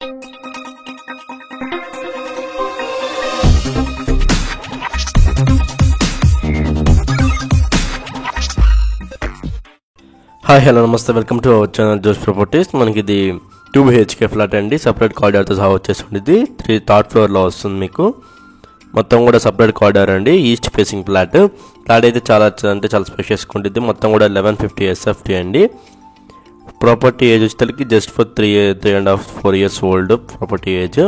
Hi hello నమస్తే, welcome to our channel జోష్ properties. మనకి ఇది 2 BHK ఫ్లాట్ అండి. సపరేట్ కారిడార్తో సహా వచ్చేసి ఉండేది. 3rd ఫ్లోర్లో వస్తుంది. మీకు మొత్తం కూడా సపరేట్ కారిడార్ అండి. ఈస్ట్ ఫేసింగ్ ఫ్లాట్ అయితే చాలా స్పేషియస్గా ఉంటుంది. మొత్తం కూడా 1150 SFT అండి. ప్రాపర్టీ ఏజ్ వచ్చేసరికి just for 3.5-4 years old property age.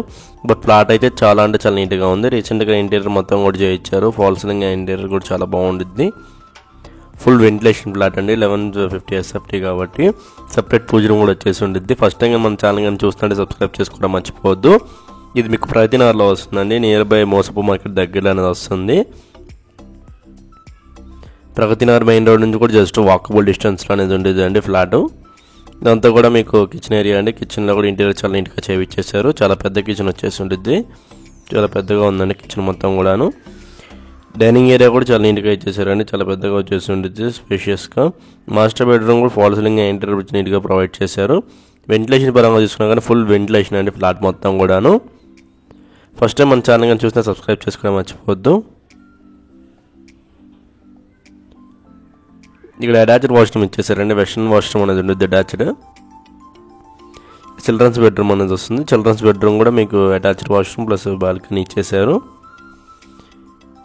But flat అయితే చాలా నీట్గా ఉంది. రీసెంట్గా ఇంటీరియర్ మొత్తం కూడా చేయించారు. ఫాల్ సీలింగ్ ఇంటీరియర్ కూడా చాలా బాగుంటుంది. ఫుల్ వెంటిలేషన్ ఫ్లాట్ అండి. 1150 SFT కాబట్టి సపరేట్ పూజ రూమ్ కూడా వచ్చేసి ఉంటుంది. ఫస్ట్ టైం మన ఛానల్ కానీ చూస్తుంటే సబ్స్క్రైబ్ చేసుకోవడం మర్చిపోవద్దు. ఇది మీకు ప్రగతినగర్లో వస్తుందండి. నియర్ బై మోసపు మార్కెట్ దగ్గరలో అనేది వస్తుంది. ప్రగతినగర్ మెయిన్ రోడ్ నుంచి కూడా జస్ట్ వాకబుల్ డిస్టెన్స్లో అనేది ఉంటుంది అండి ఫ్లాట్. ఇదంతా కూడా మీకు కిచెన్ ఏరియా అండి. కిచెన్లో కూడా ఇంటీరియర్ చాలా నీట్గా చేయించేశారు. చాలా పెద్ద కిచెన్ వచ్చేసి ఉంటుంది. చాలా పెద్దగా ఉందండి కిచెన్ మొత్తం కూడాను. డైనింగ్ ఏరియా కూడా చాలా నీట్గా ఇచ్చేసారండి. చాలా పెద్దగా వచ్చేసి ఉంటుంది, స్పేషియస్గా. మాస్టర్ బెడ్రూమ్ కూడా ఫాల్ సీలింగ్ ఇంటీరియర్ నీట్గా ప్రొవైడ్ చేశారు. వెంటిలేషన్ పరంగా చూసుకున్నా కానీ ఫుల్ వెంటిలేషన్ అండి ఫ్లాట్ మొత్తం కూడాను. ఫస్ట్ టైం మన ఛానల్ కానీ చూసినా సబ్స్క్రైబ్ చేసుకోవడం మర్చిపోవద్దు. ఇక్కడ అటాచ్డ్ వాష్రూమ్ ఇచ్చేసారండి. వెస్టర్న్ వాష్రూమ్ అనేది ఉంటుంది అటాచ్డ్. చిల్డ్రన్స్ బెడ్రూమ్ అనేది వస్తుంది. చిల్డ్రన్స్ బెడ్రూమ్ కూడా మీకు అటాచ్డ్ వాష్రూమ్ ప్లస్ బాల్కనీ ఇచ్చేసారు.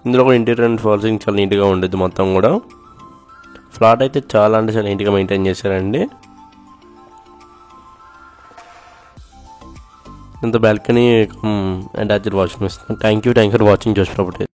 ఇందులో కూడా ఇంటీరియర్ అండ్ ఫాల్ సీలింగ్ చాలా నీట్గా ఉండేది చాలా కూడా. ఫ్లాట్ అయితే చాలా నీట్గా మెయింటైన్ చేశారండి. ఇంత బాల్కనీ అటాచ్డ్ వాష్రూమ్ ఇస్తుంది. థ్యాంక్ యూ ఫర్ వాచింగ్ జోష్ ప్రాపర్టీస్.